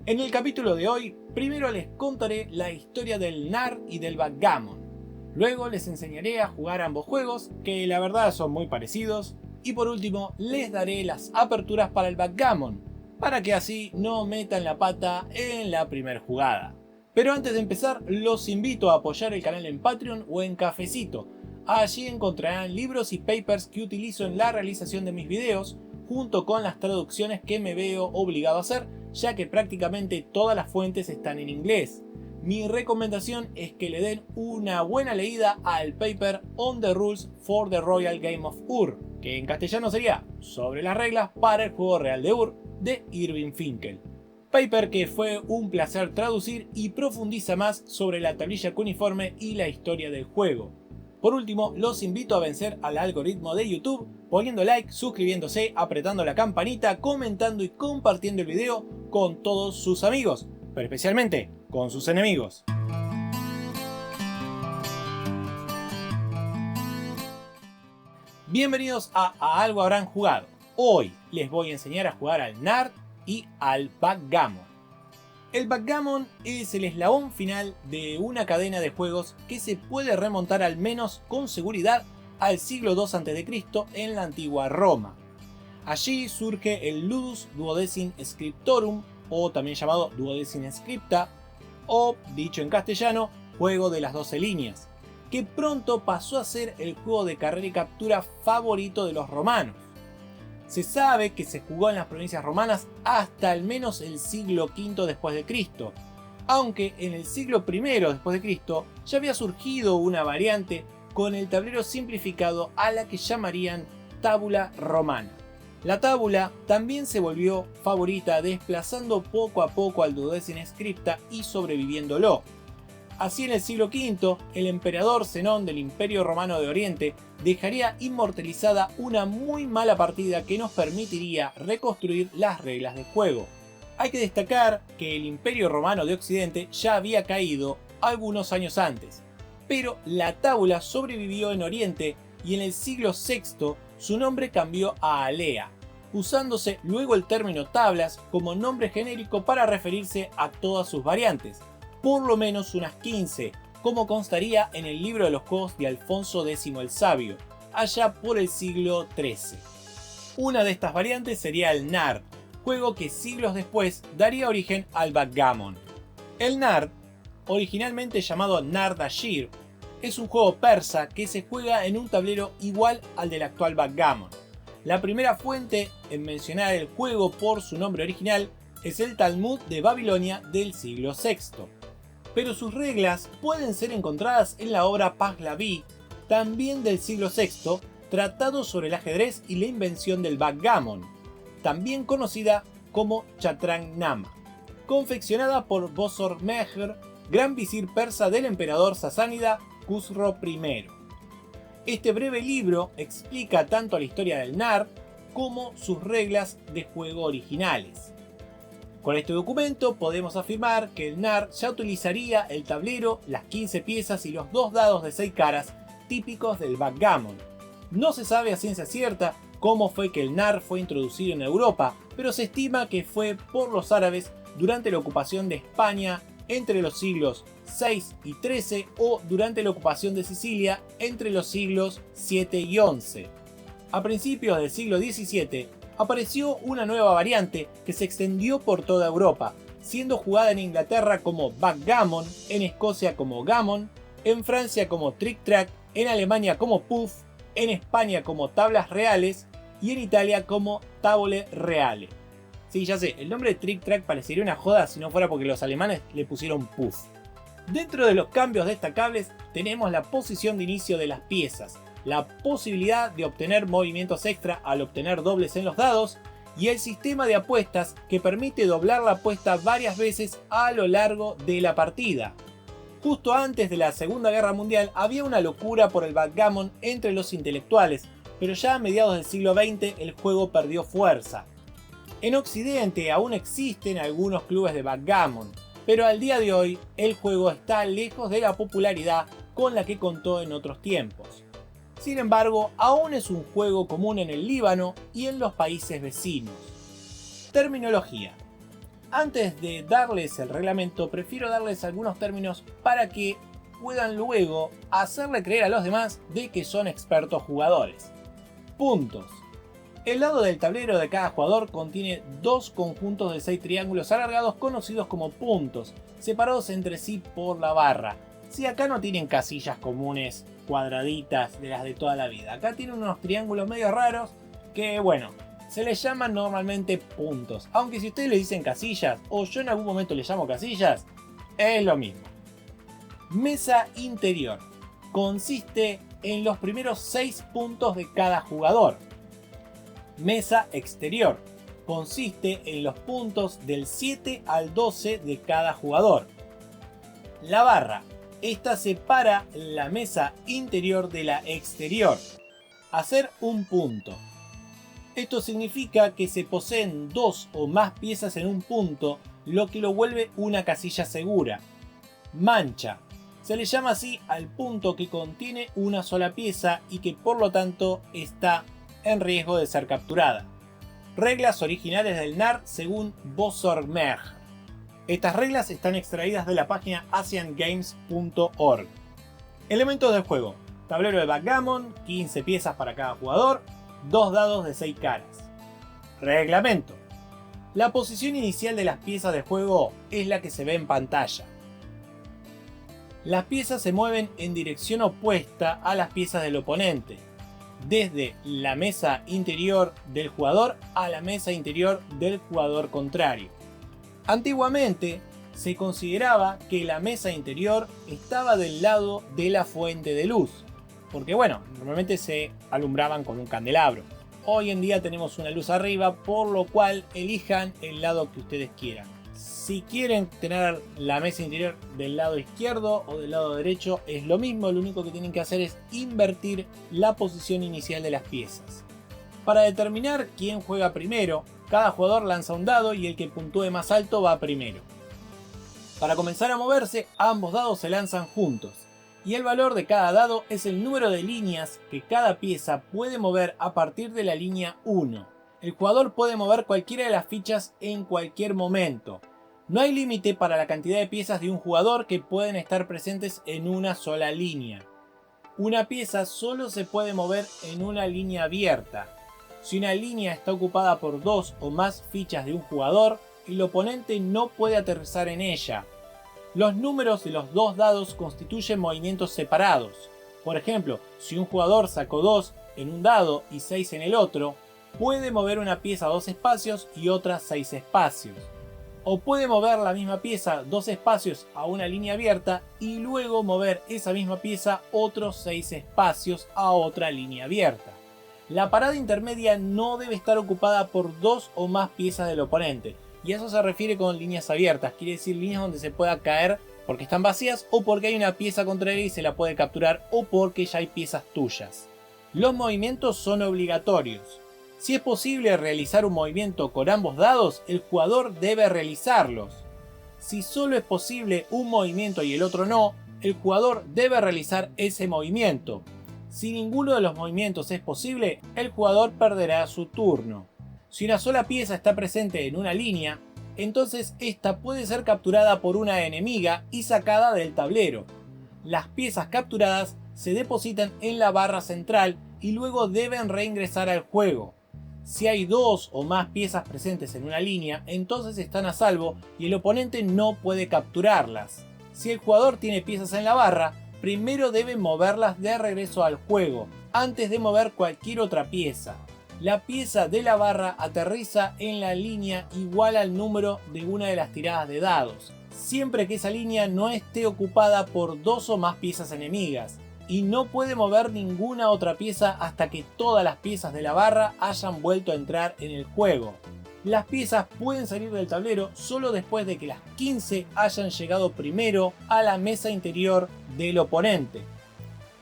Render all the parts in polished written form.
En el capítulo de hoy, primero les contaré la historia del Nard y del Backgammon. Luego les enseñaré a jugar ambos juegos, que la verdad son muy parecidos. Y por último, les daré las aperturas para el Backgammon, para que así no metan la pata en la primera jugada. Pero antes de empezar, los invito a apoyar el canal en Patreon o en Cafecito. Allí encontrarán libros y papers que utilizo en la realización de mis videos, junto con las traducciones que me veo obligado a hacer, ya que prácticamente todas las fuentes están en inglés. Mi recomendación es que le den una buena leída al paper On the Rules for the Royal Game of Ur, que en castellano sería Sobre las reglas para el juego real de Ur, de Irving Finkel. Paper que fue un placer traducir y profundiza más sobre la tablilla cuneiforme y la historia del juego. Por último, los invito a vencer al algoritmo de YouTube poniendo like, suscribiéndose, apretando la campanita, comentando y compartiendo el video con todos sus amigos, pero especialmente con sus enemigos. Bienvenidos a Algo Habrán Jugado. Hoy les voy a enseñar a jugar al Nard y al Backgammon. El Backgammon es el eslabón final de una cadena de juegos que se puede remontar al menos con seguridad al siglo II a.C. en la antigua Roma. Allí surge el Ludus Duodecim Scriptorum, o también llamado Duodecim Scripta, o dicho en castellano, Juego de las 12 líneas, que pronto pasó a ser el juego de carrera y captura favorito de los romanos. Se sabe que se jugó en las provincias romanas hasta al menos el siglo V después de Cristo, aunque en el siglo I después de Cristo ya había surgido una variante con el tablero simplificado a la que llamarían tábula romana. La tábula también se volvió favorita desplazando poco a poco al Duodecim Scripta y sobreviviéndolo. Así en el siglo V, el emperador Zenón del Imperio Romano de Oriente dejaría inmortalizada una muy mala partida que nos permitiría reconstruir las reglas del juego. Hay que destacar que el Imperio Romano de Occidente ya había caído algunos años antes, pero la tábula sobrevivió en Oriente y en el siglo VI su nombre cambió a Alea, usándose luego el término tablas como nombre genérico para referirse a todas sus variantes, por lo menos unas 15, como constaría en el libro de los juegos de Alfonso X el Sabio, allá por el siglo XIII. Una de estas variantes sería el Nard, juego que siglos después daría origen al Backgammon. El Nard, originalmente llamado Nardashir, es un juego persa que se juega en un tablero igual al del actual Backgammon. La primera fuente en mencionar el juego por su nombre original es el Talmud de Babilonia del siglo VI. Pero sus reglas pueden ser encontradas en la obra Pahlaví, también del siglo VI, tratado sobre el ajedrez y la invención del backgammon, también conocida como Chatrang-Nama, confeccionada por Bozor-Mehr, gran visir persa del emperador sasánida Khusro I. Este breve libro explica tanto la historia del Nard como sus reglas de juego originales. Con este documento podemos afirmar que el Nard ya utilizaría el tablero, las 15 piezas y los 2 dados de 6 caras típicos del backgammon. No se sabe a ciencia cierta cómo fue que el Nard fue introducido en Europa, pero se estima que fue por los árabes durante la ocupación de España entre los siglos VI y XIII o durante la ocupación de Sicilia entre los siglos VII y XI. A principios del siglo XVII, apareció una nueva variante que se extendió por toda Europa, siendo jugada en Inglaterra como backgammon, en Escocia como gammon, en Francia como trick-track, en Alemania como puff, en España como tablas reales y en Italia como tavole reale. Sí, ya sé, el nombre de trick-track parecería una joda si no fuera porque los alemanes le pusieron puff. Dentro de los cambios destacables tenemos la posición de inicio de las piezas, la posibilidad de obtener movimientos extra al obtener dobles en los dados y el sistema de apuestas que permite doblar la apuesta varias veces a lo largo de la partida. Justo antes de la Segunda Guerra Mundial había una locura por el backgammon entre los intelectuales, pero ya a mediados del siglo XX el juego perdió fuerza. En Occidente aún existen algunos clubes de backgammon, pero al día de hoy el juego está lejos de la popularidad con la que contó en otros tiempos. Sin embargo, aún es un juego común en el Líbano y en los países vecinos. Terminología. Antes de darles el reglamento, prefiero darles algunos términos para que puedan luego hacerle creer a los demás de que son expertos jugadores. Puntos. El lado del tablero de cada jugador contiene dos conjuntos de 6 triángulos alargados conocidos como puntos, separados entre sí por la barra. Si acá no tienen casillas comunes, cuadraditas de las de toda la vida, acá tienen unos triángulos medio raros que, bueno, se les llaman normalmente puntos. Aunque si ustedes le dicen casillas, o yo en algún momento les llamo casillas, es lo mismo. Mesa interior. Consiste en los primeros 6 puntos de cada jugador. Mesa exterior. Consiste en los puntos del 7 al 12 de cada jugador. La barra. Esta separa la mesa interior de la exterior. Hacer un punto. Esto significa que se poseen 2 o más piezas en un punto, lo que lo vuelve una casilla segura. Mancha. Se le llama así al punto que contiene una sola pieza y que por lo tanto está en riesgo de ser capturada. Reglas originales del NAR según Bosorgmerg. Estas reglas están extraídas de la página asiangames.org. Elementos del juego. Tablero de backgammon, 15 piezas para cada jugador, 2 dados de 6 caras. Reglamento. La posición inicial de las piezas de juego es la que se ve en pantalla. Las piezas se mueven en dirección opuesta a las piezas del oponente, desde la mesa interior del jugador a la mesa interior del jugador contrario. Antiguamente se consideraba que la mesa interior estaba del lado de la fuente de luz, porque bueno, normalmente se alumbraban con un candelabro. Hoy en día tenemos una luz arriba, por lo cual elijan el lado que ustedes quieran. Si quieren tener la mesa interior del lado izquierdo o del lado derecho, es lo mismo, lo único que tienen que hacer es invertir la posición inicial de las piezas. Para determinar quién juega primero, cada jugador lanza un dado y el que puntúe más alto va primero. Para comenzar a moverse, ambos dados se lanzan juntos, y el valor de cada dado es el número de líneas que cada pieza puede mover a partir de la línea 1. El jugador puede mover cualquiera de las fichas en cualquier momento. No hay límite para la cantidad de piezas de un jugador que pueden estar presentes en una sola línea. Una pieza solo se puede mover en una línea abierta. Si una línea está ocupada por 2 o más fichas de un jugador, el oponente no puede aterrizar en ella. Los números de los dos dados constituyen movimientos separados. Por ejemplo, si un jugador sacó 2 en un dado y 6 en el otro, puede mover una pieza 2 espacios y otra 6 espacios. O puede mover la misma pieza 2 espacios a una línea abierta y luego mover esa misma pieza otros 6 espacios a otra línea abierta. La parada intermedia no debe estar ocupada por 2 o más piezas del oponente. Y a eso se refiere con líneas abiertas, quiere decir líneas donde se pueda caer porque están vacías o porque hay una pieza contraria y se la puede capturar o porque ya hay piezas tuyas. Los movimientos son obligatorios. Si es posible realizar un movimiento con ambos dados, el jugador debe realizarlos. Si solo es posible un movimiento y el otro no, el jugador debe realizar ese movimiento. Si ninguno de los movimientos es posible, el jugador perderá su turno. Si una sola pieza está presente en una línea, entonces esta puede ser capturada por una enemiga y sacada del tablero. Las piezas capturadas se depositan en la barra central y luego deben reingresar al juego. Si hay 2 o más piezas presentes en una línea, entonces están a salvo y el oponente no puede capturarlas. Si el jugador tiene piezas en la barra, primero debe moverlas de regreso al juego, antes de mover cualquier otra pieza. La pieza de la barra aterriza en la línea igual al número de una de las tiradas de dados, siempre que esa línea no esté ocupada por 2 o más piezas enemigas, y no puede mover ninguna otra pieza hasta que todas las piezas de la barra hayan vuelto a entrar en el juego. Las piezas pueden salir del tablero solo después de que las 15 hayan llegado primero a la mesa interior del oponente.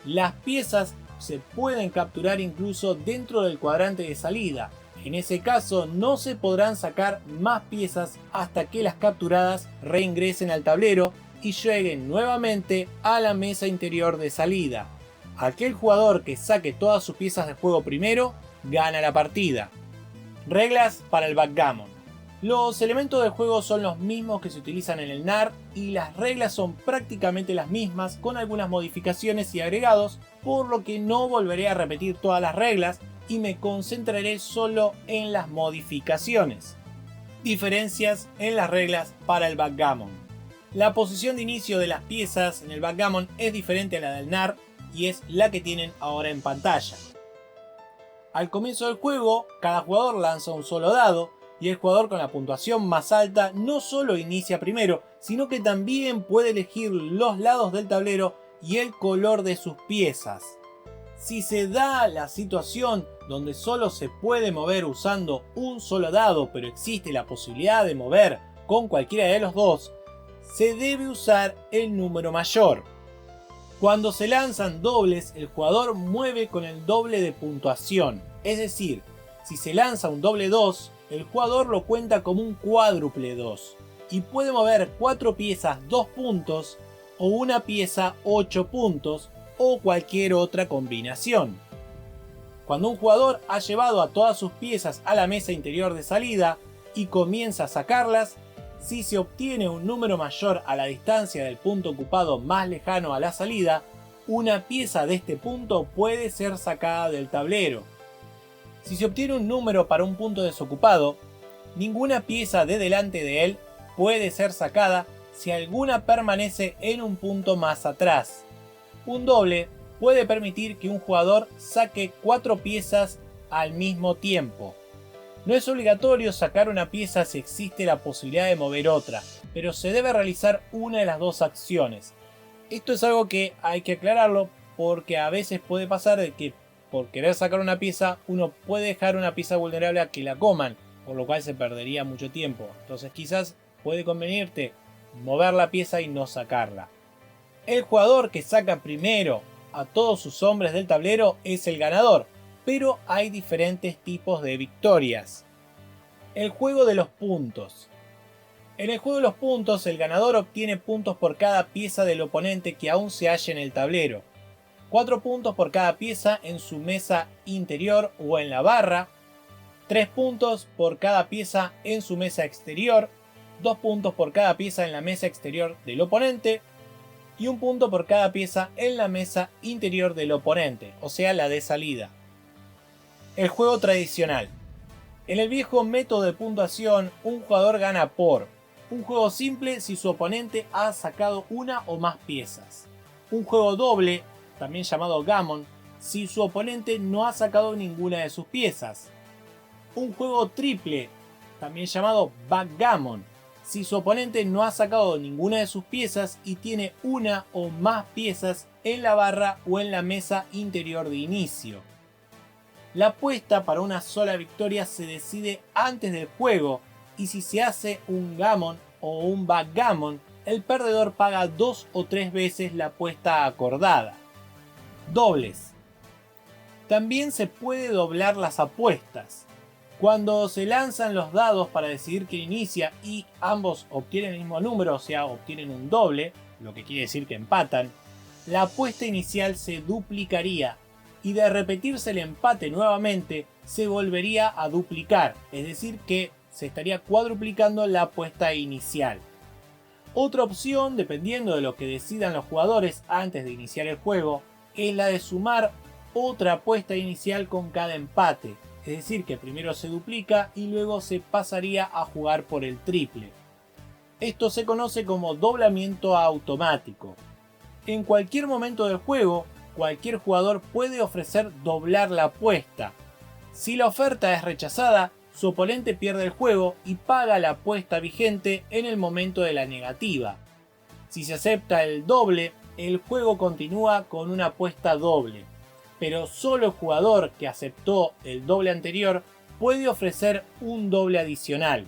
Las piezas se pueden capturar incluso dentro del cuadrante de salida. En ese caso no se podrán sacar más piezas hasta que las capturadas reingresen al tablero y lleguen nuevamente a la mesa interior de salida. Aquel jugador que saque todas sus piezas de juego primero gana la partida. Reglas para el backgammon. Los elementos del juego son los mismos que se utilizan en el NAR y las reglas son prácticamente las mismas con algunas modificaciones y agregados, por lo que no volveré a repetir todas las reglas y me concentraré solo en las modificaciones. Diferencias en las reglas para el backgammon. La posición de inicio de las piezas en el backgammon es diferente a la del NAR y es la que tienen ahora en pantalla. Al comienzo del juego, cada jugador lanza un solo dado y el jugador con la puntuación más alta no solo inicia primero, sino que también puede elegir los lados del tablero y el color de sus piezas. Si se da la situación donde solo se puede mover usando un solo dado, pero existe la posibilidad de mover con cualquiera de los dos, se debe usar el número mayor. Cuando se lanzan dobles, el jugador mueve con el doble de puntuación, es decir, si se lanza un doble 2, el jugador lo cuenta como un cuádruple 2 y puede mover 4 piezas 2 puntos o una pieza 8 puntos o cualquier otra combinación. Cuando un jugador ha llevado a todas sus piezas a la mesa interior de salida y comienza a sacarlas, si se obtiene un número mayor a la distancia del punto ocupado más lejano a la salida, una pieza de este punto puede ser sacada del tablero. Si se obtiene un número para un punto desocupado, ninguna pieza de delante de él puede ser sacada si alguna permanece en un punto más atrás. Un doble puede permitir que un jugador saque 4 piezas al mismo tiempo. No es obligatorio sacar una pieza si existe la posibilidad de mover otra, pero se debe realizar una de las dos acciones. Esto es algo que hay que aclararlo porque a veces puede pasar de que por querer sacar una pieza uno puede dejar una pieza vulnerable a que la coman, por lo cual se perdería mucho tiempo. Entonces quizás puede convenirte mover la pieza y no sacarla. El jugador que saca primero a todos sus hombres del tablero es el ganador, pero hay diferentes tipos de victorias. El juego de los puntos. En el juego de los puntos, el ganador obtiene puntos por cada pieza del oponente que aún se halla en el tablero. 4 puntos por cada pieza en su mesa interior o en la barra. 3 puntos por cada pieza en su mesa exterior. 2 puntos por cada pieza en la mesa exterior del oponente. Y 1 punto por cada pieza en la mesa interior del oponente, o sea, la de salida. El juego tradicional. En el viejo método de puntuación, un jugador gana por un juego simple si su oponente ha sacado una o más piezas. Un juego doble, también llamado gammon, si su oponente no ha sacado ninguna de sus piezas. Un juego triple, también llamado backgammon, si su oponente no ha sacado ninguna de sus piezas y tiene una o más piezas en la barra o en la mesa interior de inicio. La apuesta para una sola victoria se decide antes del juego y si se hace un gammon o un backgammon, el perdedor paga 2 o 3 veces la apuesta acordada. Dobles. También se puede doblar las apuestas. Cuando se lanzan los dados para decidir quién inicia y ambos obtienen el mismo número, o sea, obtienen un doble, lo que quiere decir que empatan, la apuesta inicial se duplicaría y de repetirse el empate nuevamente se volvería a duplicar, es decir que se estaría cuadruplicando la apuesta inicial. Otra opción, dependiendo de lo que decidan los jugadores antes de iniciar el juego, es la de sumar otra apuesta inicial con cada empate. Es decir, que primero se duplica y luego se pasaría a jugar por el triple. Esto se conoce como doblamiento automático. En cualquier momento del juego, cualquier jugador puede ofrecer doblar la apuesta. Si la oferta es rechazada, su oponente pierde el juego y paga la apuesta vigente en el momento de la negativa. Si se acepta el doble, el juego continúa con una apuesta doble. Pero solo el jugador que aceptó el doble anterior puede ofrecer un doble adicional.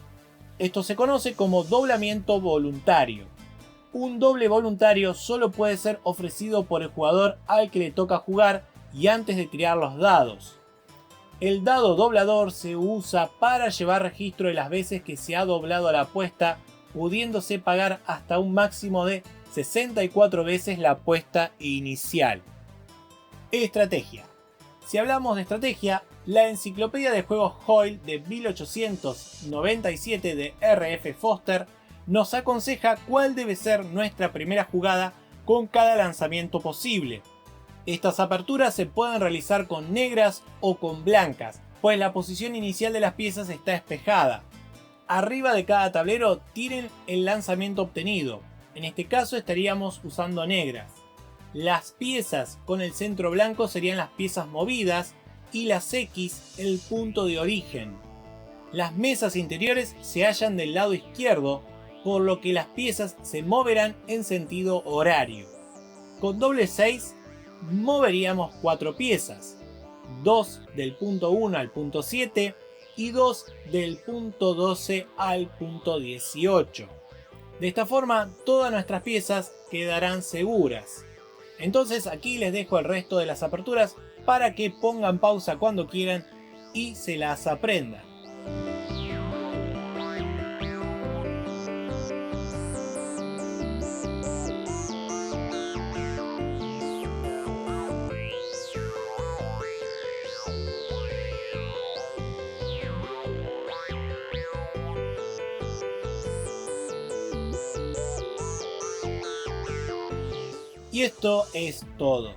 Esto se conoce como doblamiento voluntario. Un doble voluntario solo puede ser ofrecido por el jugador al que le toca jugar y antes de tirar los dados. El dado doblador se usa para llevar registro de las veces que se ha doblado la apuesta, pudiéndose pagar hasta un máximo de 64 veces la apuesta inicial. Estrategia. Si hablamos de estrategia, La enciclopedia de juegos Hoyle de 1897 de R.F. Foster nos aconseja cuál debe ser nuestra primera jugada con cada lanzamiento posible. Estas aperturas se pueden realizar con negras o con blancas, pues la posición inicial de las piezas está espejada. Arriba de cada tablero tienen el lanzamiento obtenido, en este caso estaríamos usando negras. Las piezas con el centro blanco serían las piezas movidas y las X el punto de origen. Las mesas interiores se hallan del lado izquierdo, por lo que las piezas se moverán en sentido horario. Con doble 6 moveríamos 4 piezas, 2 del punto 1 al punto 7 y 2 del punto 12 al punto 18. De esta forma todas nuestras piezas quedarán seguras. Entonces aquí les dejo el resto de las aperturas para que pongan pausa cuando quieran y se las aprendan. Y esto es todo.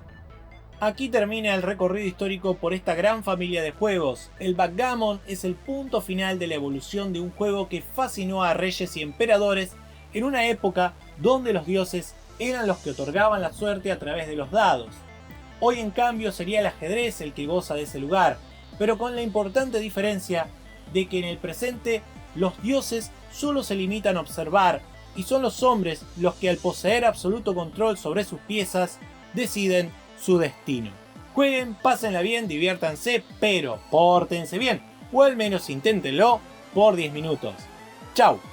Aquí termina el recorrido histórico por esta gran familia de juegos. El backgammon es el punto final de la evolución de un juego que fascinó a reyes y emperadores en una época donde los dioses eran los que otorgaban la suerte a través de los dados. Hoy en cambio sería el ajedrez el que goza de ese lugar, pero con la importante diferencia de que en el presente los dioses solo se limitan a observar y son los hombres los que al poseer absoluto control sobre sus piezas deciden su destino. Jueguen, pásenla bien, diviértanse, pero pórtense bien, o al menos inténtenlo por 10 minutos. ¡Chao!